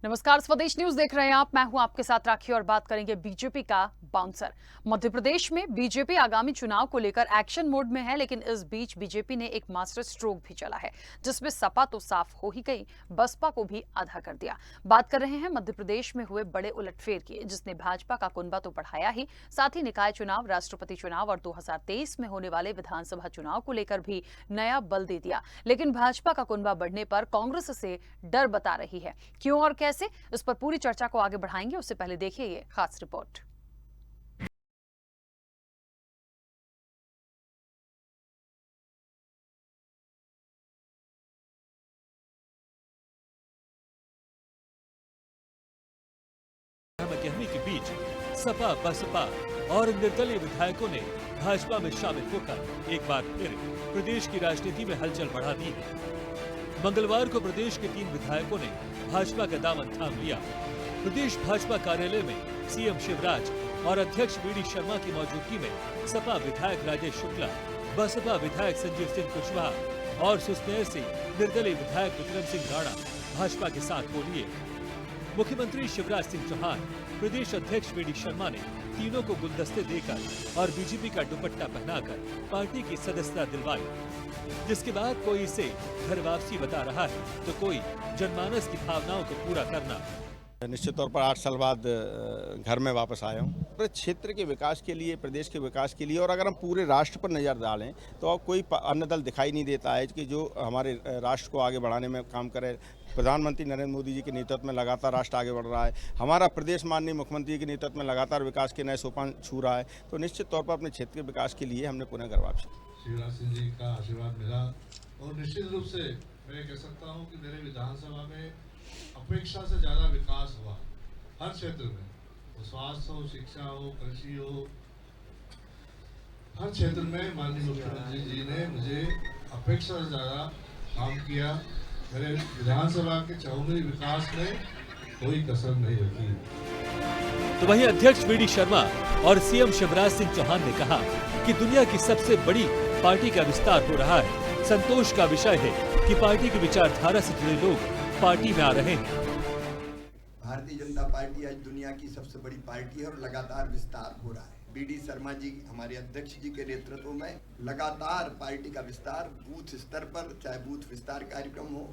नमस्कार, स्वदेश न्यूज देख रहे हैं आप। मैं हूं आपके साथ राखी और बात करेंगे बीजेपी का बाउंसर। मध्य प्रदेश में बीजेपी आगामी चुनाव को लेकर एक्शन मोड में है, लेकिन इस बीच बीजेपी ने एक मास्टर स्ट्रोक भी चला है, जिसमें सपा तो साफ हो ही गई, बसपा को भी आधा कर दिया। बात कर रहे हैं मध्य प्रदेश में हुए बड़े उलटफेर की, जिसने भाजपा का कुनबा तो बढ़ाया ही, साथ ही निकाय चुनाव, राष्ट्रपति चुनाव और 2023 में होने वाले विधानसभा चुनाव को लेकर भी नया बल दे दिया। लेकिन भाजपा का कुनबा बढ़ने पर कांग्रेस से डर बता रही है। क्यों और कैसे, इस पर पूरी चर्चा को आगे बढ़ाएंगे। उससे पहले देखिए ये खास रिपोर्ट। कहने के बीच सपा बसपा और निर्दलीय विधायकों ने भाजपा में शामिल होकर एक बार फिर प्रदेश की राजनीति में हलचल बढ़ा दी है। मंगलवार को प्रदेश के 3 विधायकों ने भाजपा का दामन थाम लिया। प्रदेश भाजपा कार्यालय में सीएम शिवराज और अध्यक्ष वी डी शर्मा की मौजूदगी में सपा विधायक राजेश शुक्ला, बसपा विधायक संजीव सिंह कुशवाहा और सुसनेर से निर्दलीय विधायक विक्रम सिंह राणा भाजपा के साथ हो लिए। मुख्यमंत्री शिवराज सिंह चौहान, प्रदेश अध्यक्ष वी डी शर्मा ने तीनों को गुलदस्ते देकर और बीजेपी का दुपट्टा पहनाकर पार्टी की सदस्यता दिलवाई, जिसके बाद कोई इसे घर वापसी बता रहा है तो कोई जनमानस की भावनाओं को पूरा करना। निश्चित तौर पर 8 साल बाद घर में वापस आया हूँ। पूरे क्षेत्र के विकास के लिए, प्रदेश के विकास के लिए, और अगर हम पूरे राष्ट्र पर नज़र डालें तो अब कोई अन्य दल दिखाई नहीं देता है कि जो हमारे राष्ट्र को आगे बढ़ाने में काम करे। प्रधानमंत्री नरेंद्र मोदी जी के नेतृत्व में लगातार राष्ट्र आगे बढ़ रहा है। हमारा प्रदेश माननीय मुख्यमंत्री के नेतृत्व में लगातार विकास के नए सोपान छू रहा है। तो निश्चित तौर पर अपने क्षेत्र के विकास के लिए हमने पुनः घर वापसी। शिवराज सिंह जी का आशीर्वाद मिला और निश्चित रूप से मैं कह सकता हूँ कि मेरे विधानसभा में अपेक्षा से ज़्यादा विकास हुआ हर क्षेत्र में, वो स्वास्थ्य हो, शिक्षा हो, कृषि हो, हर क्षेत्र में माननीय मुख्यमंत्री जी ने मुझे अपेक्षा से ज़्यादा काम किया। मेरे विधानसभा के चहुमुखी विकास में कोई कसर नहीं रखी। तो वहीं अध्यक्ष वी डी शर्मा और सीएम शिवराज सिंह चौहान ने कहा कि दुनिया की सबसे बड़ी पार्टी का विस्तार हो रहा है। संतोष का विषय है कि पार्टी की विचारधारा से जुड़े लोग पार्टी में आ रहे हैं। भारतीय जनता पार्टी आज दुनिया की सबसे बड़ी पार्टी है और लगातार विस्तार हो रहा है। वी डी शर्मा जी हमारे अध्यक्ष जी के नेतृत्व में लगातार पार्टी का विस्तार बूथ स्तर पर, चाहे बूथ विस्तार कार्यक्रम हो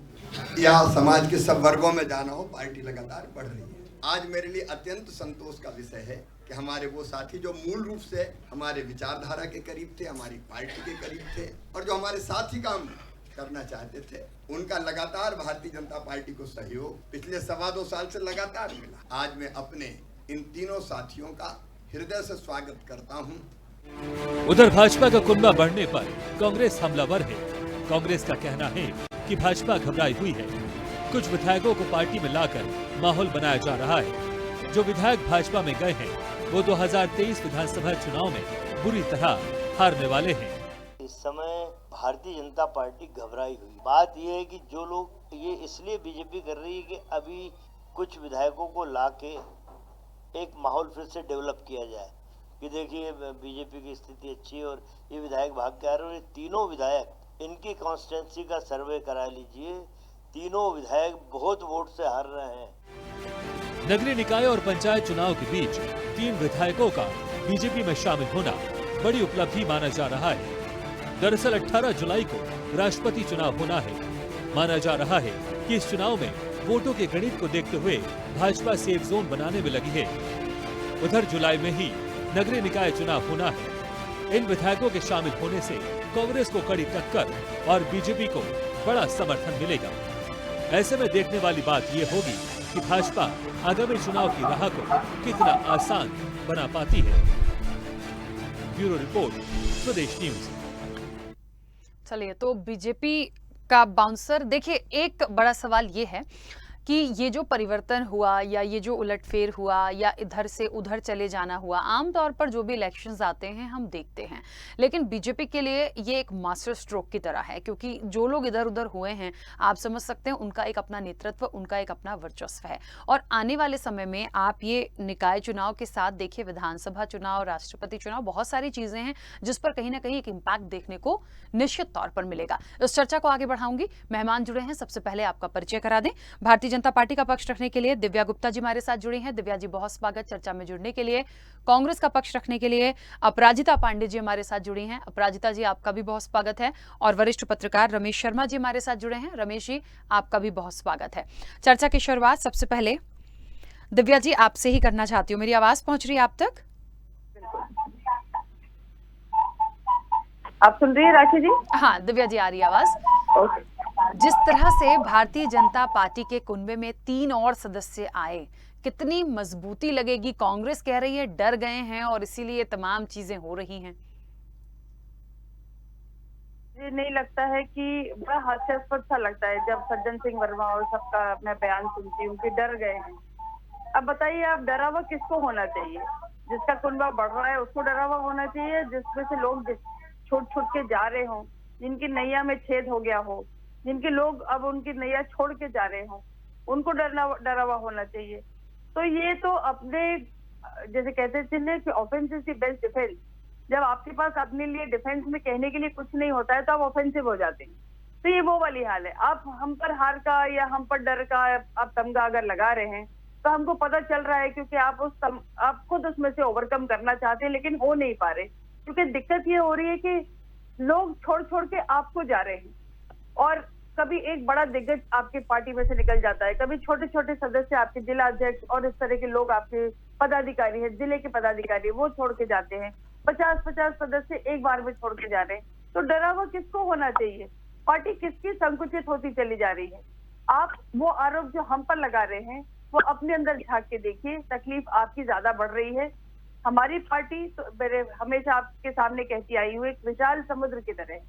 या समाज के सब वर्गों में जाना हो, पार्टी लगातार बढ़ रही है। आज मेरे लिए अत्यंत संतोष का विषय है कि हमारे वो साथी जो मूल रूप से हमारे विचारधारा के करीब थे, हमारी पार्टी के करीब थे और जो हमारे साथ ही काम करना चाहते थे, उनका लगातार भारतीय जनता पार्टी को सहयोग पिछले 2.25 साल से लगातार मिला। आज मैं अपने इन तीनों साथियों का हृदय से स्वागत करता हूं। उधर भाजपा का कुनबा बढ़ने पर कांग्रेस हमलावर है। कांग्रेस का कहना है कि भाजपा घबराई हुई है। कुछ विधायकों को पार्टी में लाकर माहौल बनाया जा रहा है। जो विधायक भाजपा में गए हैं वो 2023 विधानसभा चुनाव में बुरी तरह हारने वाले हैं। इस समय भारतीय जनता पार्टी घबराई हुई। बात यह है कि जो लोग ये इसलिए बीजेपी कर रही है कि अभी कुछ विधायकों को लाके एक माहौल फिर से डेवलप किया जाए कि देखिए बीजेपी की स्थिति अच्छी है और ये विधायक भाग के आ रहे हैं। और ये तीनों विधायक, इनकी कॉन्स्टिट्यूंसी का सर्वे करा लीजिए, तीनों विधायक बहुत वोट से हार रहे हैं। नगरीय निकाय और पंचायत चुनाव के बीच 3 विधायकों का बीजेपी में शामिल होना बड़ी उपलब्धि माना जा रहा है। दरअसल 18 जुलाई को राष्ट्रपति चुनाव होना है। माना जा रहा है कि इस चुनाव में वोटों के गणित को देखते हुए भाजपा सेफ जोन बनाने में लगी है। उधर जुलाई में ही नगरीय निकाय चुनाव होना है। इन विधायकों के शामिल होने से कांग्रेस को कड़ी टक्कर और बीजेपी को बड़ा समर्थन मिलेगा। ऐसे में देखने वाली बात ये होगी कि भाजपा आगामी चुनाव की राह को कितना आसान बना पाती है। ब्यूरो रिपोर्ट, स्वदेश न्यूज। चलिए, तो बीजेपी का बाउंसर, देखिए एक बड़ा सवाल ये है कि ये जो परिवर्तन हुआ या ये जो उलटफेर हुआ या इधर से उधर चले जाना हुआ, आमतौर पर जो भी इलेक्शंस आते हैं हम देखते हैं, लेकिन बीजेपी के लिए ये एक मास्टर स्ट्रोक की तरह है, क्योंकि जो लोग इधर उधर हुए हैं आप समझ सकते हैं उनका एक अपना नेतृत्व, उनका एक अपना वर्चस्व है। और आने वाले समय में आप ये निकाय चुनाव के साथ देखिए, विधानसभा चुनाव, राष्ट्रपति चुनाव, बहुत सारी चीजें हैं जिस पर कहीं ना कहीं एक इम्पैक्ट देखने को निश्चित तौर पर मिलेगा। इस चर्चा को आगे बढ़ाऊंगी। मेहमान जुड़े हैं, सबसे पहले आपका परिचय करा दें। भारतीय जनता पार्टी का पक्ष रखने के लिए दिव्या गुप्ता जी हमारे साथ जुड़ी हैं। दिव्या जी, बहुत स्वागत चर्चा में जुड़ने के लिए। कांग्रेस का पक्ष रखने के लिए अपराजिता पांडे जी हमारे साथ जुड़ी हैं। अपराजिता जी, आपका भी बहुत स्वागत है। और वरिष्ठ पत्रकार रमेश शर्मा जी हमारे साथ जुड़े हैं। रमेश जी, आपका भी बहुत स्वागत है। चर्चा की शुरुआत सबसे पहले दिव्या जी आपसे ही करना चाहती हूँ। मेरी आवाज पहुंच रही है आप तक? आप सुन रही है राखी जी? हाँ दिव्या जी, आ रही है आवाज। ओके। जिस तरह से भारतीय जनता पार्टी के कुनबे में 3 और सदस्य आए, कितनी मजबूती लगेगी? कांग्रेस कह रही है डर गए हैं और इसीलिए तमाम चीजें हो रही हैं। मुझे नहीं लगता है कि बड़ा हास्यास्पद सा लगता है जब सज्जन सिंह वर्मा और सबका मैं बयान सुनती हूँ कि डर गए हैं। अब बताइए, आप डरा हुआ किसको होना चाहिए? जिसका कुनबा बढ़ रहा है उसको डरा हुआ होना चाहिए, जिसमें से लोग छूट छूट के जा रहे हों, जिनकी नैया में छेद हो गया हो, जिनके लोग अब उनकी नैया छोड़ के जा रहे हों, उनको डरा हुआ होना चाहिए। तो ये तो अपने जैसे कहते थे कि offence is the best defence. जब आपके पास अपने लिए डिफेंस में कहने के लिए कुछ नहीं होता है तो आप ऑफेंसिव हो जाते हैं। तो ये वो वाली हाल है। आप हम पर हार का या हम पर डर का आप तमगा अगर लगा रहे हैं तो हमको पता चल रहा है, क्योंकि आप खुद उसमें से ओवरकम करना चाहते हैं लेकिन हो नहीं पा रहे। क्योंकि दिक्कत ये हो रही है कि लोग छोड़ छोड़ के आपको जा रहे हैं, और कभी एक बड़ा दिग्गज आपकी पार्टी में से निकल जाता है, कभी छोटे छोटे सदस्य आपके जिला अध्यक्ष और इस तरह के लोग आपके पदाधिकारी हैं, जिले के पदाधिकारी, वो छोड़ के जाते हैं। 50-50 सदस्य एक बार में छोड़ के जा रहे हैं। तो डरा हुआ किसको होना चाहिए? पार्टी किसकी संकुचित होती चली जा रही है? आप वो आरोप जो हम पर लगा रहे हैं वो अपने अंदर झांक के देखिए। तकलीफ आपकी ज्यादा बढ़ रही है। हमारी पार्टी तो मेरे हमेशा आपके सामने कहती आई हुई एक विशाल समुद्र की तरह है,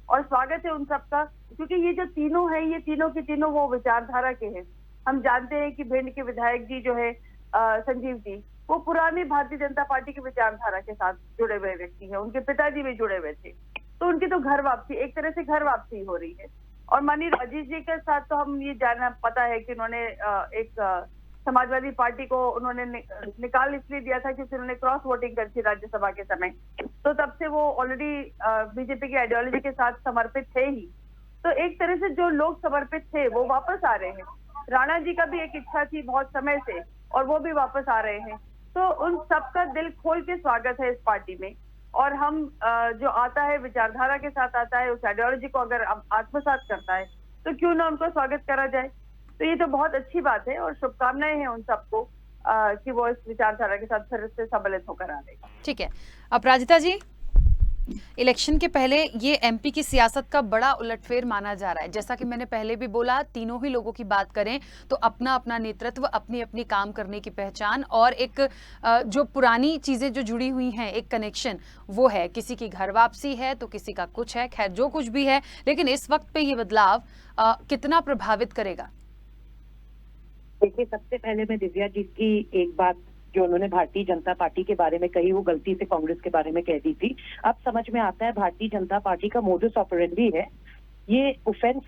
और स्वागत है उन सबका, क्योंकि ये जो तीनों हैं ये तीनों की तीनों वो विचारधारा के हैं। हम जानते हैं कि भिंड के विधायक जी जो है संजीव जी, वो पुरानी भारतीय जनता पार्टी की विचारधारा के साथ जुड़े हुए व्यक्ति हैं। उनके पिताजी भी जुड़े हुए थे, तो उनकी तो घर वापसी, एक तरह से घर वापसी हो रही है। और माननीय राजेश जी के साथ तो हम ये जानना पता है कि उन्होंने एक समाजवादी पार्टी को उन्होंने निकाल इसलिए दिया था क्योंकि उन्होंने क्रॉस वोटिंग करी थी राज्यसभा के समय। तो तब से वो ऑलरेडी बीजेपी की आइडियोलॉजी के साथ समर्पित थे ही। तो एक तरह से जो लोग समर्पित थे वो वापस आ रहे हैं। राणा जी का भी एक इच्छा थी बहुत समय से, और वो भी वापस आ रहे हैं। तो उन सबका दिल खोल के स्वागत है इस पार्टी में। और हम जो आता है विचारधारा के साथ आता है, उस आइडियोलॉजी को अगर आत्मसात करता है तो क्यों ना उनको स्वागत करा जाए। तो ये तो बहुत अच्छी बात है और शुभकामनाएं हैं उन सबको कि वो इस विचारधारा के साथ फिर से सम्मिलित होकर आ रहे। ठीक है अपराजिता जी, इलेक्शन के पहले ये एमपी की सियासत का बड़ा उलटफेर माना जा रहा है। जैसा कि मैंने पहले भी बोला, तीनों ही लोगों की बात करें तो अपना अपना नेतृत्व, अपनी अपनी काम करने की पहचान, और एक जो पुरानी चीजें जो जुड़ी हुई हैं, एक कनेक्शन वो है। किसी की घर वापसी है तो किसी का कुछ है, खैर जो कुछ भी है। लेकिन इस वक्त पे ये बदलाव कितना प्रभावित करेगा? देखिए, सबसे पहले मैं दिव्या जी की एक बात जो उन्होंने भारतीय जनता पार्टी के बारे में कही, वो गलती से कांग्रेस के बारे में कह दी थी। अब समझ में आता है भारतीय जनता पार्टी का मोडस ऑपरेंडी है, ये ऑफेंस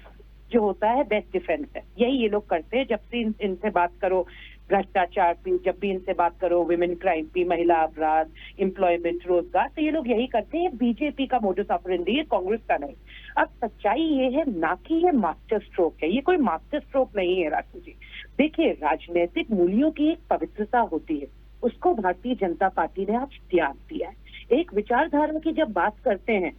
जो होता है बेस्ट डिफेंस है। यही ये लोग करते हैं। जब से इनसे बात करो भ्रष्टाचार पे, जब भी इनसे बात करो विमेन क्राइम पे, महिला अपराध, एम्प्लॉयमेंट, रोजगार, तो ये लोग यही करते हैं। बीजेपी का मोडस ऑपरेंडी है, कांग्रेस का नहीं। अब सच्चाई ये है ना कि ये मास्टर स्ट्रोक है, ये कोई मास्टर स्ट्रोक नहीं है राखी जी। देखिए, राजनीतिक मूल्यों की एक पवित्रता होती है, उसको भारतीय जनता पार्टी ने आज त्याग दिया है। एक विचारधारा की जब बात करते हैं,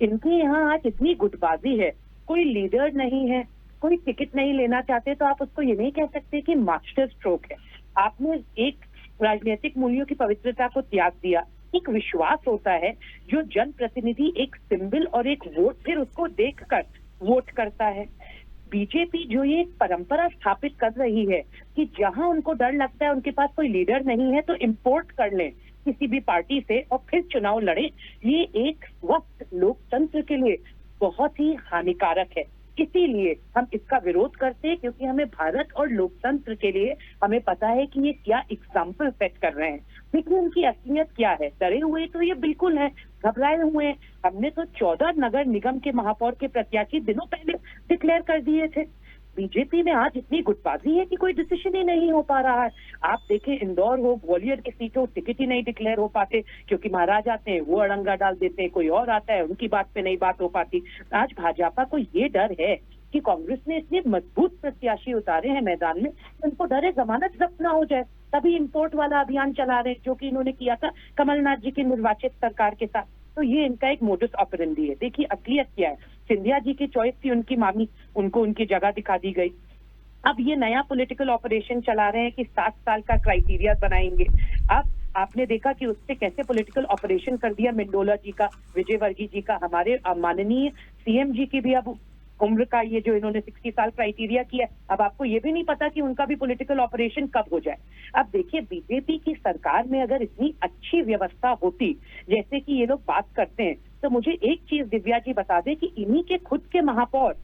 इनके यहाँ आज इतनी गुटबाजी है, कोई लीडर नहीं है, कोई टिकट नहीं लेना चाहते, तो आप उसको ये नहीं कह सकते कि मास्टर स्ट्रोक है। आपने एक राजनीतिक मूल्यों की पवित्रता को त्याग दिया। एक विश्वास होता है जो जनप्रतिनिधि एक सिंबल और एक वोट, फिर उसको देखकर वोट करता है। बीजेपी जो ये परंपरा स्थापित कर रही है कि जहां उनको डर लगता है उनके पास कोई लीडर नहीं है तो इंपोर्ट कर लें किसी भी पार्टी से और फिर चुनाव लड़े, ये एक वक्त लोकतंत्र के लिए बहुत ही हानिकारक है। इसीलिए हम इसका विरोध करते हैं, क्योंकि हमें भारत और लोकतंत्र के लिए हमें पता है कि ये क्या एग्जाम्पल सेट कर रहे हैं। देखिए उनकी असलियत क्या है। डरे हुए तो ये बिल्कुल है, घबराए हुए हैं। हमने तो 14 नगर निगम के महापौर के प्रत्याशी दिनों पहले डिक्लेयर कर दिए थे। बीजेपी में आज इतनी गुटबाजी है कि कोई डिसीजन ही नहीं हो पा रहा है। आप देखें, इंदौर हो, ग्वालियर की सीटों टिकट ही नहीं डिक्लेयर हो पाते, क्योंकि महाराज आते हैं वो अड़ंगा डाल देते हैं, कोई और आता है उनकी बात पे नहीं बात हो पाती। आज भाजपा को ये डर है कि कांग्रेस ने इतने मजबूत प्रत्याशी उतारे हैं मैदान में, उनको डर है जमानत जब्त ना हो जाए, तभी इंपोर्ट वाला अभियान चला रहे हैं, जो कि इन्होंने किया था कमलनाथ जी की निर्वाचित सरकार के साथ। तो ये इनका एक मोडस ऑपरेंडी है। देखिए असलियत क्या है, सिंधिया जी की चॉइस थी उनकी मामी, उनको उनकी जगह दिखा दी गई। अब ये नया पॉलिटिकल ऑपरेशन चला रहे हैं कि 7 साल का क्राइटेरिया बनाएंगे। अब आपने देखा कि उससे कैसे पॉलिटिकल ऑपरेशन कर दिया मेंडोला जी का, विजयवर्गीय जी का, हमारे माननीय सीएम जी की भी अब उम्र का ये जो इन्होंने 60 साल क्राइटेरिया किया, अब आपको ये भी नहीं पता कि उनका भी पॉलिटिकल ऑपरेशन कब हो जाए। अब देखिए बीजेपी की सरकार में अगर इतनी अच्छी व्यवस्था होती जैसे कि ये लोग बात करते हैं, तो मुझे एक चीज दिव्या जी बता दें कि इन्हीं के खुद के महापौर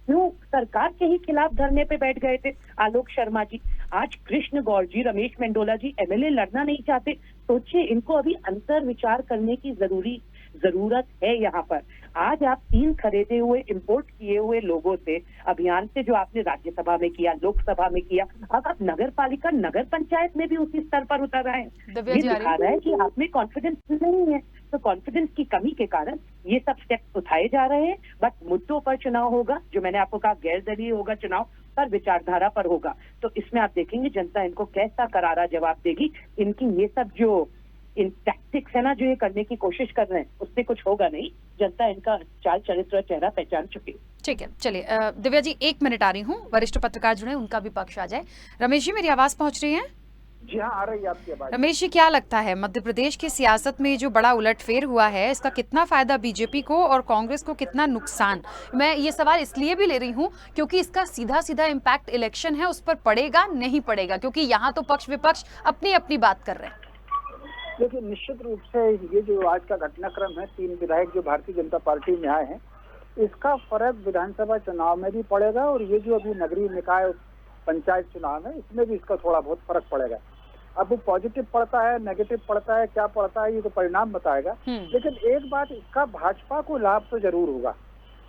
क्यों सरकार के ही खिलाफ धरने पे बैठ गए थे। आलोक शर्मा जी, आज कृष्ण गौर जी, रमेश मेंडोला जी एमएलए लड़ना नहीं चाहते। सोचिए, इनको अभी अंतर विचार करने की जरूरत है। यहाँ पर आज आप 3 खरीदे हुए इंपोर्ट किए हुए लोगों से अभियान से जो आपने राज्यसभा में किया, लोकसभा में किया, अब आप नगर पालिका नगर पंचायत में भी उसी स्तर पर उतर रहे हैं। दिव्या ये जी, दिखा रहा है कि आप में कॉन्फिडेंस नहीं है। तो कॉन्फिडेंस की कमी के कारण ये सब स्टेप्स उठाए जा रहे हैं। बट मुद्दों पर चुनाव होगा, जो मैंने आपको कहा गैर दलीय होगा, चुनाव पर विचारधारा पर होगा। तो इसमें आप देखेंगे जनता इनको कैसा करारा जवाब देगी। इनकी ये सब जो इन टैक्टिक्स है ना, जो ये करने की कोशिश कर रहे हैं, उससे कुछ होगा नहीं। जनता इनका चाल चरित्र चेहरा पहचान चुकी है। ठीक है, चलिए दिव्या जी 1 मिनट आ रही हूँ, वरिष्ठ पत्रकार जुड़े, उनका भी पक्ष आ जाए। रमेश जी, मेरी आवाज पहुंच रही है? जी हाँ, आ रही है आपकी आवाज। रमेश जी, क्या लगता है मध्य प्रदेश की सियासत में जो बड़ा उलटफेर हुआ है, इसका कितना फायदा बीजेपी को और कांग्रेस को कितना नुकसान? मैं ये सवाल इसलिए भी ले रही हूँ क्योंकि इसका सीधा सीधा इम्पैक्ट इलेक्शन है, उस पर पड़ेगा नहीं पड़ेगा, क्योंकि यहाँ तो पक्ष विपक्ष अपनी अपनी बात कर रहे हैं। देखिए, निश्चित रूप से ये जो आज का घटनाक्रम है, 3 विधायक जो भारतीय जनता पार्टी में आए हैं, इसका फर्क विधानसभा चुनाव में भी पड़ेगा और ये जो अभी नगरीय निकाय पंचायत चुनाव है, इसमें भी इसका थोड़ा बहुत फर्क पड़ेगा। अब वो पॉजिटिव पड़ता है, नेगेटिव पड़ता है, क्या पड़ता है, ये तो परिणाम बताएगा। लेकिन एक बात, इसका भाजपा को लाभ तो जरूर होगा।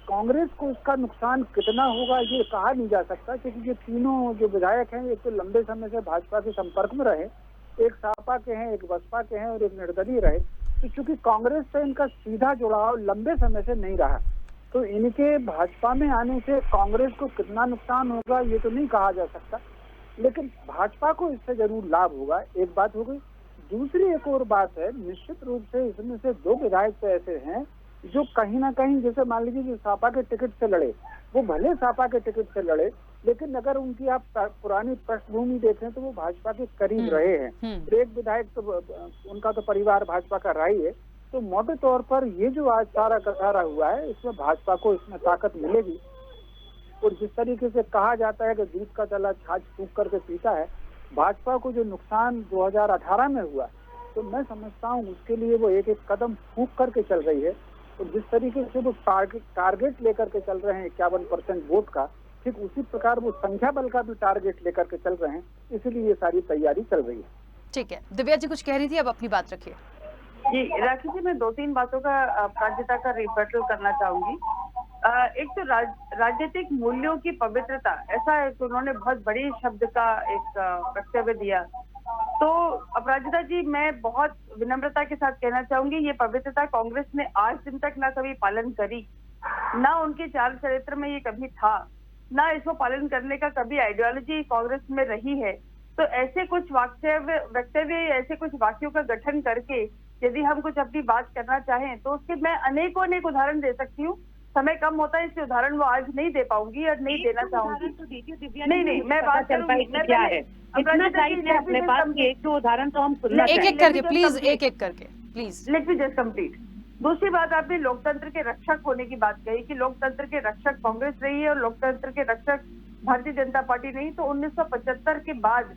कांग्रेस को इसका नुकसान कितना होगा ये कहा नहीं जा सकता, क्योंकि ये तीनों जो विधायक हैं, एक तो लंबे समय से भाजपा के संपर्क में रहे, एक सपा के हैं, एक बसपा के हैं और एक निर्दलीय रहे। तो चूंकि कांग्रेस से इनका सीधा जुड़ाव लंबे समय से नहीं रहा, तो इनके भाजपा में आने से कांग्रेस को कितना नुकसान होगा ये तो नहीं कहा जा सकता। लेकिन भाजपा को इससे जरूर लाभ होगा, एक बात हो गई। दूसरी एक और बात है, निश्चित रूप से इसमें से 2 विधायक तो ऐसे हैं जो कहीं ना कहीं, जैसे मान लीजिए जो सपा के टिकट से लड़े, वो भले सपा के टिकट से लड़े, लेकिन अगर उनकी आप पुरानी पृष्ठभूमि देखें तो वो भाजपा के करीब रहे हैं। एक विधायक तो उनका तो परिवार भाजपा का रहा ही है। तो मोटे तौर पर ये जो आज सारा का सारा हुआ है, इसमें भाजपा को इसमें ताकत मिलेगी। और जिस तरीके से कहा जाता है कि दूध का तला छाछ फूंक करके पीता है, भाजपा को जो नुकसान 2018 में हुआ, तो मैं समझता हूँ उसके लिए वो एक एक कदम फूंक करके चल रही है। और जिस तरीके से वो टारगेट लेकर के चल रहे हैं 51% वोट का, ठीक उसी प्रकार वो संख्या बल का भी टारगेट लेकर के चल रहे हैं। इसलिए ये सारी तैयारी चल रही है। ठीक है, दिव्या जी कुछ कह रही थी, अब अपनी बात रखिए। जी राखी जी, मैं 2-3 बातों का प्राज्यता का रिबटल करना चाहूंगी। एक तो राजनीतिक मूल्यों की पवित्रता, ऐसा एक उन्होंने बहुत बड़ी शब्द का एक वक्तव्य दिया। तो अपराजिता जी, मैं बहुत विनम्रता के साथ कहना चाहूंगी, ये पवित्रता कांग्रेस ने आज दिन तक ना कभी पालन करी, ना उनके चाल चरित्र में ये कभी था, ना इसको पालन करने का कभी आइडियोलॉजी कांग्रेस में रही है। तो ऐसे कुछ वक्तव्य, ऐसे कुछ वाक्यों का गठन करके यदि हम कुछ अपनी बात करना चाहें तो उसके मैं अनेकों उदाहरण दे सकती हूँ। समय कम होता है, इसलिए उदाहरण वो आज नहीं दे पाऊंगी और नहीं देना चाहूंगी। नहीं, मैं बात करूंगी। क्या है इतना टाइम है अपने पास कि 1-2 उदाहरण तो हम सुनना एक एक करके प्लीज, एक करके please. Let me just complete. दूसरी बात, आपने लोकतंत्र के रक्षक होने की बात कही कि लोकतंत्र के रक्षक कांग्रेस रही है और लोकतंत्र के रक्षक भारतीय जनता पार्टी नहीं। तो 1975 के बाद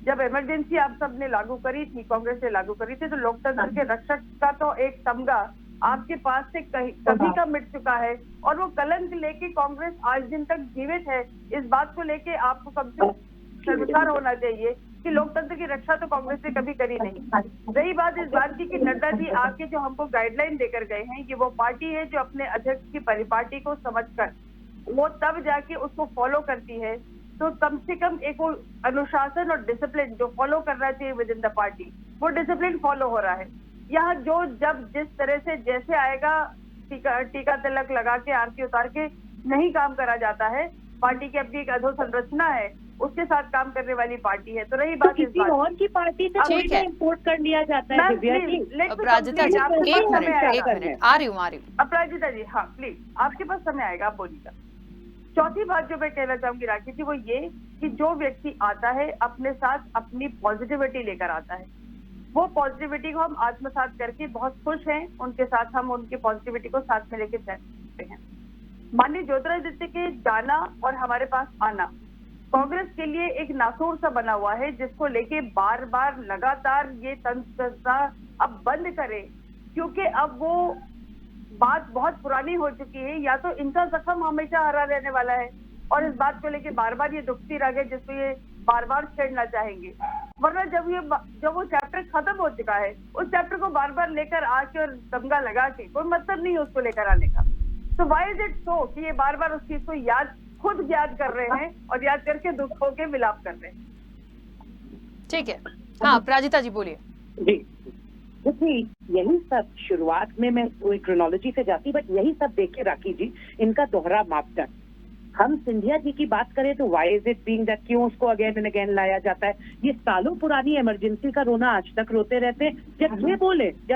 जब इमरजेंसी आप सब ने लागू करी थी, कांग्रेस ने लागू करी थी, तो लोकतंत्र के रक्षक का तो एक तमगा आपके पास से कभी का मिट चुका है और वो कलंक लेके कांग्रेस आज दिन तक जीवित है। इस बात को लेके आपको कम से कम शर्मसार होना चाहिए कि लोकतंत्र की रक्षा तो कांग्रेस ने कभी करी नहीं। रही बात इस बात की कि नड्डा जी आके जो हमको गाइडलाइन देकर गए हैं, ये वो पार्टी है जो अपने अध्यक्ष की परिपाटी को समझकर वो तब जाके उसको फॉलो करती है। तो कम से कम एक वो अनुशासन और डिसिप्लिन जो फॉलो करना चाहिए विद इन द पार्टी, वो डिसिप्लिन फॉलो हो रहा है। यहाँ जो जब जिस तरह से जैसे आएगा टीका तिलक लगा के आरती उतार के नहीं काम करा जाता है। पार्टी की अपनी एक अधोसंरचना है, उसके साथ काम करने वाली पार्टी है। तो रही तो बात इस किसी बात और की पार्टी से ठीक थोड़ी है। इम्पोर्ट कर लिया जाता है ma'am, Divya ji. please, let me Aparajita ji, complete, आपके एक पास समय मिनट आएगा। आ रही हूँ अपराजिता जी, हाँ प्लीज, आपके पास समय आएगा, आप बोलिएगा। चौथी बात जो मैं कहना चाहूंगी राखी जी, वो ये कि जो व्यक्ति आता है अपने साथ अपनी पॉजिटिविटी लेकर आता है, वो पॉजिटिविटी को हम आत्मसात करके बहुत खुश हैं, उनके साथ हम उनकी पॉजिटिविटी को साथ में लेके चलते हैं। माननीय ज्योतिरादित्य के जाना और हमारे पास आना कांग्रेस के लिए एक नासूर सा बना हुआ है, जिसको लेके बार बार लगातार ये तंत्र अब बंद करें, क्योंकि अब वो बात बहुत पुरानी हो चुकी है। या तो इनका जख्म हमेशा हरा रहने वाला है और इस बात को लेके बार बार ये दुखती रह गए, जिसको ये बार बार छेड़ना चाहेंगे, वरना जब वो चैप्टर खत्म हो चुका है, उस चैप्टर को बार बार लेकर आके और दंगा लगा के कोई मतलब नहीं है उसको लेकर आने का। तो व्हाई इज इट सो कि ये बार बार उस चीज को खुद याद कर रहे हैं और याद करके दुखों के विलाप कर रहे हैं। ठीक है, हाँ अपराजिता जी बोलिए। जी देखिए, यही सब शुरुआत में मैं क्रोनोलॉजी से जाती, बट यही सब देखे राखी जी, इनका दोहरा मापदंड। हम सिंधिया जी की बात करें तो why is it being that, क्यों उसको अगेन एंड अगेन लाया जाता है? ये सालों पुरानी इमरजेंसी का रोना आज तक रोते रहते हैं। जब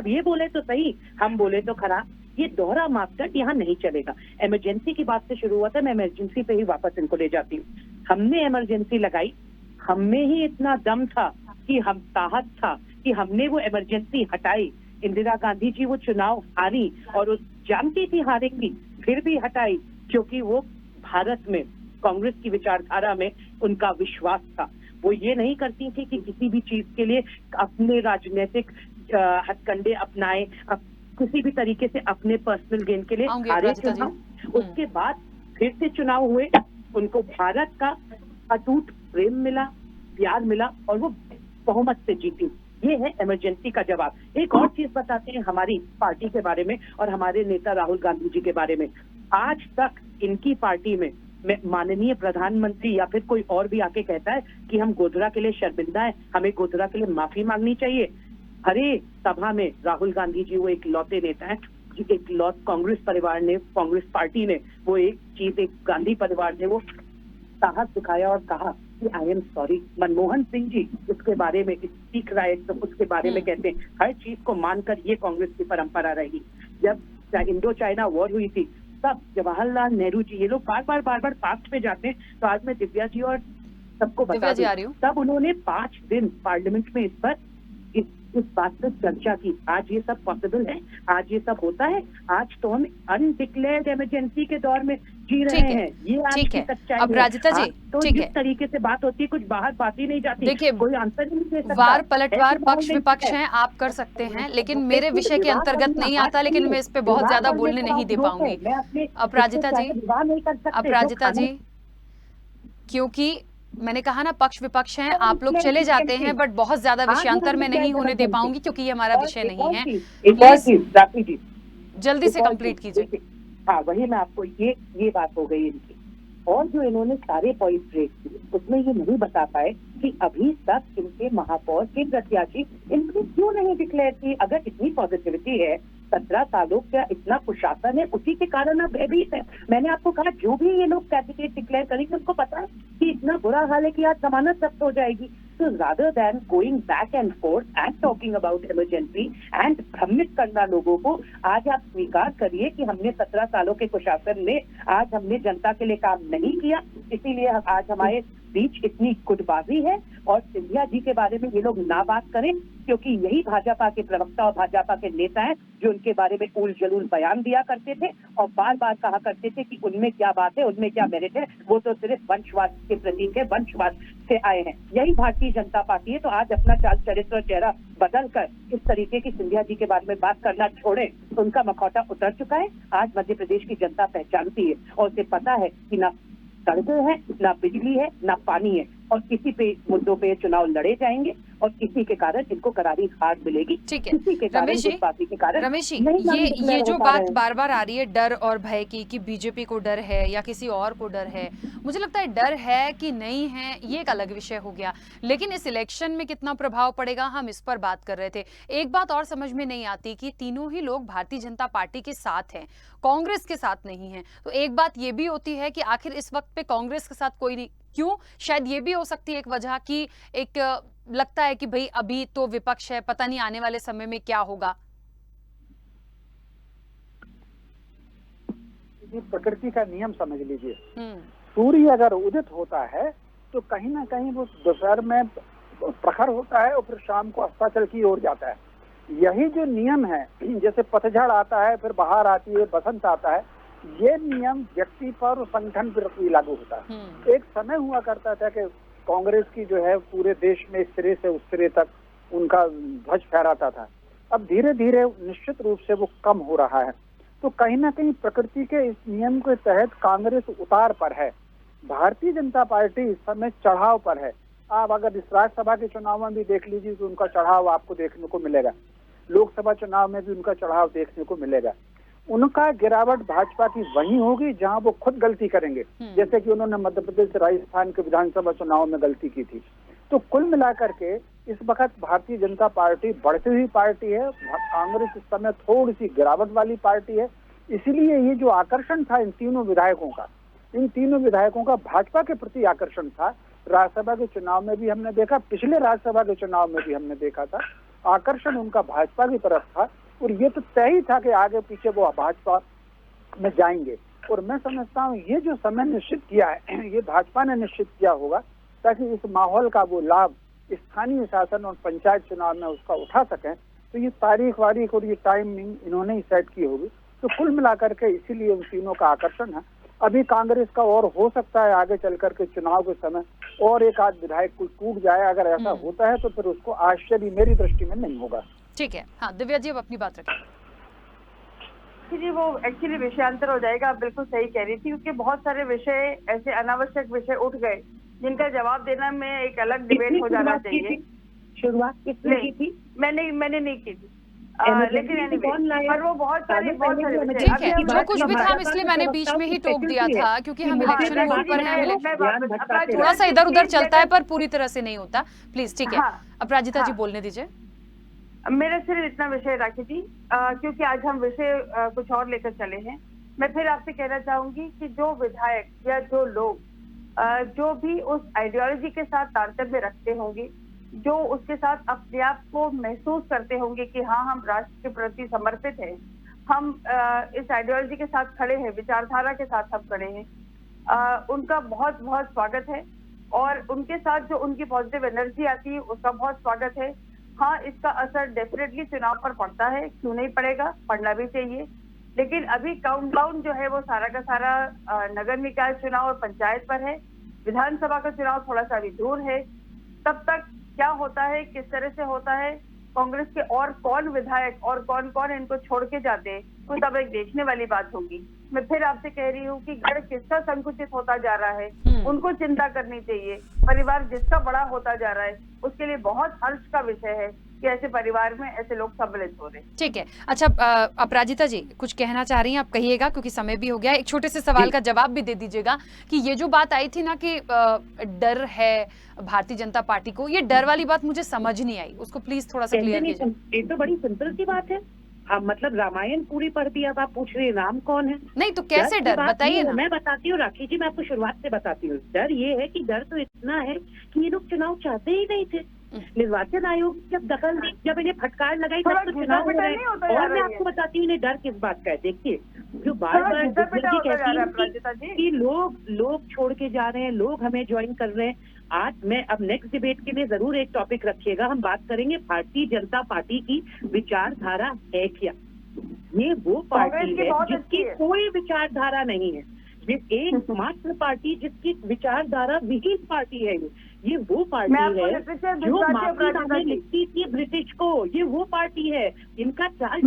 ये बोले तो सही, हम बोले तो खराब। ये दोहरा मापदंड यहाँ नहीं चलेगा। इमरजेंसी की बात से शुरू हुआ था, मैं इमरजेंसी पे ही वापस इनको ले जाती हूँ। हमने इमरजेंसी लगाई, हमें ही इतना दम था कि हम ताकत था कि हमने वो इमरजेंसी हटाई। इंदिरा गांधी जी वो चुनाव हारी और वो जानती थी हारेंगी, फिर भी हटाई, क्योंकि वो भारत में कांग्रेस की विचारधारा में उनका विश्वास था। वो ये नहीं करती थी कि किसी भी चीज के लिए अपने राजनीतिक हथकंडे अपनाए, किसी भी तरीके से अपने पर्सनल गेन के लिए हारे चुनाव। उसके बाद फिर से चुनाव हुए, उनको भारत का अटूट प्रेम मिला, प्यार मिला और वो बहुमत से जीती। ये है इमरजेंसी का जवाब। एक और चीज बताते हैं हमारी पार्टी के बारे में और हमारे नेता राहुल गांधी जी के बारे में। आज तक इनकी पार्टी में माननीय प्रधानमंत्री या फिर कोई और भी आके कहता है कि हम गोधरा के लिए शर्मिंदा है, हमें गोधरा के लिए माफी मांगनी चाहिए। हरे सभा में राहुल गांधी जी वो एक लौते नेता है, कांग्रेस परिवार ने, कांग्रेस पार्टी ने वो एक चीज, एक गांधी परिवार ने वो साहस दिखाया और कहा कि I am sorry. Manmohan Singh ji उसके बारे में, सिख राइट तो उसके बारे में कहते हैं, हर चीज को मानकर ये कांग्रेस की परंपरा रही। जब इंडो चाइना वॉर हुई थी तब जवाहरलाल नेहरू जी, ये लोग बार बार पास्ट पे जाते हैं, तो आज मैं दिव्या जी और सबको बता दूं, तब उन्होंने 5 दिन पार्लियामेंट में इस पर इस बात पर चर्चा की। आज ये सब पॉसिबल है, आज ये सब होता है। आज तो हम अनडिक्लेयर्ड इमरजेंसी के दौर में जी रहे हैं। ये आज की सच्चाई है। अपराजिता जी, तो जिस तरीके से बात होती है, कुछ बाहर बात ही नहीं जाती। देखिए, कोई आंसर नहीं दे सकता। वार पलटवार पक्ष विपक्ष हैं, आप कर सकते हैं, लेकिन मेरे विषय के अंतर्गत नहीं आता। लेकिन मैं इस पे बहुत ज्यादा बोलने नहीं दे पाऊंगी। अपराजिता जी, क्योंकि मैंने कहा ना पक्ष विपक्ष हैं, आप लोग चले जाते हैं, बट बहुत ज्यादा विषयांतर में नहीं होने दे पाऊंगी क्योंकि ये हमारा विषय नहीं है। जल्दी से कंप्लीट कीजिए। हाँ, वही मैं आपको, ये बात हो गई इनकी। और जो इन्होंने सारे पॉइंट रेट किए, उसमें ये नहीं बता पाए कि अभी तक इनके महापौर के प्रत्याशी इनकी क्यों नहीं डिक्लेयर की। अगर इतनी पॉजिटिविटी है, 17 सालों का इतना कुशासन है, उसी के कारण अब भयभीत है। मैंने आपको कहा जो भी ये लोग कैंडिडेट डिक्लेयर करेंगे उनको पता है कि इतना बुरा हाल है कि आज जमानत जब्त हो जाएगी। So rather than going back and forth and talking about emergency and भ्रमित करना लोगों को, आज आप स्वीकार करिए कि हमने 17 सालों के कुशासन में आज हमने जनता के लिए काम नहीं किया, इसीलिए आज हमारे बीच इतनी गुटबाजी है। और सिंधिया जी के बारे में ये लोग ना बात करें, क्योंकि यही भाजपा के प्रवक्ता और भाजपा के नेता हैं जो उनके बारे में उल जलूल बयान दिया करते थे और बार बार कहा करते थे कि उनमें क्या बात है, उनमें क्या मेरिट है, वो तो सिर्फ वंशवाद के प्रतीक है, वंशवाद से आए हैं। यही भारतीय जनता पार्टी है। तो आज अपना चाल चरित्र और चेहरा बदल कर इस तरीके की सिंधिया जी के बारे में बात करना छोड़े, उनका मखौटा उतर चुका है। आज मध्य प्रदेश की जनता पहचानती है और उसे पता है कि ना सड़कें हैं, ना बिजली है, ना पानी है, और इसी पे मुद्दों पे चुनाव लड़े जाएंगे और इसी के कारण इनको करारी हार मिलेगी। ठीक है इसी के कारण, रमेश जी, गुटबाजी के कारण रमेश जी, नहीं नाम ये declare जो हो पा बात रहे हैं। बार बार आ रही है डर और भय की कि बीजेपी को डर है या किसी और को डर है, मुझे लगता है डर है कि नहीं है ये एक अलग विषय हो गया, लेकिन इस इलेक्शन में कितना प्रभाव पड़ेगा हम इस पर बात कर रहे थे। एक बात और समझ में नहीं आती कि तीनों ही लोग भारतीय जनता पार्टी के साथ हैं, कांग्रेस के साथ नहीं है। तो एक बात ये भी होती है कि आखिर इस वक्त पे कांग्रेस के साथ कोई नहीं, क्यों? शायद ये भी हो सकती है एक वजह कि एक लगता है कि भाई अभी तो विपक्ष है, पता नहीं आने वाले समय में क्या होगा। ये प्रकृति का नियम समझ लीजिए। सूर्य अगर उदित होता है तो कहीं ना कहीं वो दोपहर में प्रखर होता है और फिर शाम को अस्ताचल की ओर जाता है। यही जो नियम है, जैसे पतझड़ आता है फिर बहार आती है, बसंत आता है, ये नियम व्यक्ति पर और संगठन पर भी लागू होता है। एक समय हुआ करता था कि कांग्रेस की जो है पूरे देश में इस सिरे से उस सिरे तक उनका ध्वज फहराता था। अब धीरे धीरे निश्चित रूप से वो कम हो रहा है। तो कहीं ना कहीं प्रकृति के इस नियम के तहत कांग्रेस उतार पर है, भारतीय जनता पार्टी इस समय चढ़ाव पर है। आप अगर इस राज्यसभा के चुनाव में भी देख लीजिए तो उनका चढ़ाव आपको देखने को मिलेगा, लोकसभा चुनाव में भी उनका चढ़ाव देखने को मिलेगा। उनका गिरावट भाजपा की वहीं होगी जहां वो खुद गलती करेंगे, जैसे कि उन्होंने मध्य प्रदेश राजस्थान के विधानसभा चुनाव में गलती की थी। तो कुल मिलाकर के इस वक्त भारतीय जनता पार्टी बढ़ती हुई पार्टी है, कांग्रेस इस समय थोड़ी सी गिरावट वाली पार्टी है। इसीलिए ये जो आकर्षण था इन तीनों विधायकों का भाजपा के प्रति आकर्षण था। राज्यसभा के चुनाव में भी हमने देखा, पिछले राज्यसभा के चुनाव में भी हमने देखा था, आकर्षण उनका भाजपा की तरफ था और ये तो तय ही था कि आगे पीछे वो भाजपा में जाएंगे। और मैं समझता हूँ ये जो समय निश्चित किया है ये भाजपा ने निश्चित किया होगा ताकि इस माहौल का वो लाभ स्थानीय शासन और पंचायत चुनाव में उसका उठा सकें। तो ये तारीख वारीख और ये टाइमिंग इन्होंने ही सेट की होगी। तो कुल मिलाकर के इसीलिए उन तीनों का आकर्षण है। अभी कांग्रेस का और हो सकता है आगे चल करके चुनाव के समय और एक आध विधायक कोई टूट जाए, अगर ऐसा होता है तो फिर उसको आश्चर्य मेरी दृष्टि में नहीं होगा। ठीक है, हाँ दिव्या जी अब अपनी बात रखें। जी वो एक्चुअली विषयांतर हो जाएगा, आप बिल्कुल सही कह रही थी, क्योंकि बहुत सारे विषय ऐसे अनावश्यक विषय उठ गए जिनका जवाब देना में एक अलग डिबेट हो जाना चाहिए। शुरुआत किसने की थी? मैंने नहीं की थी, लेकिन पर वो बहुत सारे ठीक है, जो कुछ भी था इसलिए मैंने बीच में ही टोक दिया था क्योंकि हम इलेक्शन मोड पर हैं, थोड़ा सा इधर उधर चलता है पर पूरी तरह से नहीं होता। प्लीज ठीक है, अपराजिता जी बोलने दीजिए। मेरे सिर्फ इतना विषय रखी थी क्योंकि आज हम विषय कुछ और लेकर चले हैं। मैं फिर आपसे कहना चाहूंगी कि जो विधायक या जो लोग जो भी उस आइडियोलॉजी के साथ तारतम्य रखते होंगे, जो उसके साथ अपने आप को महसूस करते होंगे कि हाँ हम राष्ट्र के प्रति समर्पित हैं, हम इस आइडियोलॉजी के साथ खड़े हैं, विचारधारा के साथ हम खड़े हैं, उनका बहुत बहुत स्वागत है। और उनके साथ जो उनकी पॉजिटिव एनर्जी आती है उसका बहुत स्वागत है। हाँ, इसका असर डेफिनेटली चुनाव पर पड़ता है, क्यों नहीं पड़ेगा, पड़ना भी चाहिए। लेकिन अभी काउंटडाउन जो है वो सारा का सारा नगर निकाय चुनाव और पंचायत पर है। विधानसभा का चुनाव थोड़ा सा अभी दूर है। तब तक क्या होता है, किस तरह से होता है, कांग्रेस के और कौन विधायक और कौन कौन इनको छोड़ के जाते हैं, वो तब एक देखने वाली बात होगी। मैं फिर आपसे कह रही हूँ कि गढ़ किसका संकुचित होता जा रहा है, उनको चिंता करनी चाहिए। परिवार जिसका बड़ा होता जा रहा है उसके लिए बहुत हर्ष का विषय है कि ऐसे परिवार में ऐसे लोग सम्मिलित हो रहे हैं। ठीक है, अच्छा अपराजिता जी कुछ कहना चाह रही हैं, आप कहिएगा क्योंकि समय भी हो गया। एक छोटे से सवाल का जवाब भी दे दीजिएगा कि ये जो बात आई थी ना कि डर है भारतीय जनता पार्टी को, ये डर वाली बात मुझे समझ नहीं आई, उसको प्लीज थोड़ा सा क्लियर कीजिए। ये तो बड़ी सिंपल सी बात है। मतलब रामायण पूरी पढ़ दी, अब आप पूछ रहे हैं राम कौन है? नहीं तो कैसे डर, बताइए ना। मैं बताती हूँ राखी जी, मैं आपको शुरुआत से बताती हूँ। डर ये है कि डर तो इतना है कि ये लोग चुनाव चाहते ही नहीं थे। निर्वाचन आयोग जब दखल दी, जब इन्हें फटकार लगाई तब तो चुनाव हो रहे हैं। और मैं आपको बताती हूँ इन्हें डर किस बात का है। देखिए जो बार बार कहती है कि लोग छोड़ के जा रहे हैं, लोग हमें ज्वाइन कर रहे हैं। आज मैं अब नेक्स्ट डिबेट के लिए जरूर एक टॉपिक रखिएगा, हम बात करेंगे भारतीय जनता पार्टी की विचारधारा है क्या। ये वो पार्टी है जिसकी कोई विचारधारा नहीं है, एक मात्र पार्टी जिसकी विचारधारा विहीन पार्टी है। ये वो पार्टी है जो माफी लिखती थी ब्रिटिश को, ये वो पार्टी है इनका चाल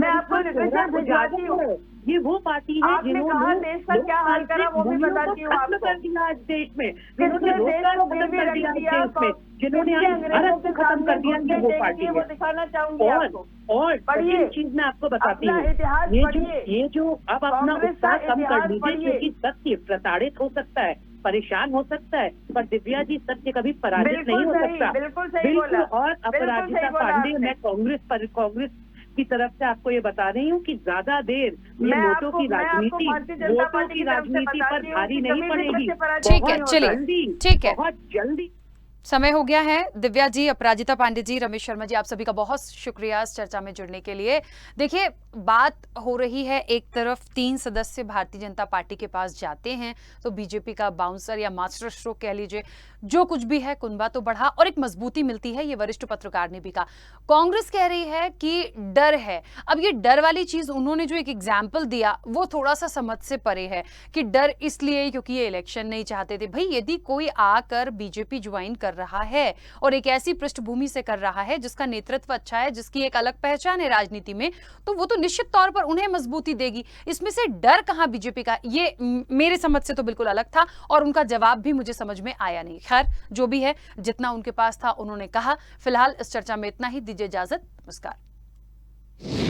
ये वो पार्टी है आपने कहा जिन्होंने देश का क्या हाल करा वो भी बताती हूँ खत्म आपको। कर दिया आज देश में, किसने जिन्होंने देश रोजगार को खत्म गिरवी कर रख दिया दिया, देश में, जिन्होंने किसने आज अंग्रेजों भारत के को खत्म कर दिया, सामने ये वो घुटने पार्टी टेक दिए, वो है। दिखाना चाहूंगी आपको। और पढ़िए, सेकंड चीज मैं आपको बताती अपना हूँ, इतिहास पढ़िए। ये जो अब अपना कांग्रेस उत्साह का कम कर इतिहास लीजिए, पढ़िए। क्योंकि सत्य प्रताड़ित हो सकता है, परेशान हो सकता है, पर दिव्या जी सत्य कभी पराजित बिल्कुल नहीं हो सही, सकता। बिल्कुल सही बोला। और अपराजिता सही बोला पांडे, आपने। मैं कांग्रेस की तरफ से आपको ये बता रही हूँ कि ज्यादा देर ये मैं नोटों की राजनीति, भारतीय जनता वोटों पार्टी की की तरफ से राजनीति पर बताती हूँ भारी कि नहीं कभी भी पड़ेगी। देश से पराजित ठीक है, नहीं चलिए, होता। ठीक है। बहुत जल्दी। समय हो गया है। दिव्या जी, अपराजिता पांडे जी, रमेश शर्मा जी, आप सभी का बहुत शुक्रिया इस चर्चा में जुड़ने के लिए। देखिए, बात हो रही है, एक तरफ 3 सदस्य भारतीय जनता पार्टी के पास जाते हैं तो बीजेपी का बाउंसर या मास्टर स्ट्रोक कह लीजिए, जो कुछ भी है, कुनबा तो बढ़ा और एक मजबूती मिलती है, ये वरिष्ठ पत्रकार ने भी कहा। कांग्रेस कह रही है कि डर है। अब ये डर वाली चीज उन्होंने जो एक एग्जाम्पल दिया वो थोड़ा सा समझ से परे है कि डर इसलिए क्योंकि ये इलेक्शन नहीं चाहते थे। भाई, यदि कोई आकर बीजेपी ज्वाइन कर रहा है और एक ऐसी पृष्ठभूमि से कर रहा है जिसका नेतृत्व अच्छा है, जिसकी एक अलग पहचान है राजनीति में, तो वो तो निश्चित तौर पर उन्हें मजबूती देगी। इसमें से डर कहां बीजेपी का, ये मेरे समझ से तो बिल्कुल अलग था और उनका जवाब भी मुझे समझ में आया नहीं। खैर, जो भी है, जितना उनके पास था उन्होंने कहा। फिलहाल इस चर्चा में इतना ही। दीजिए इजाजत, नमस्कार।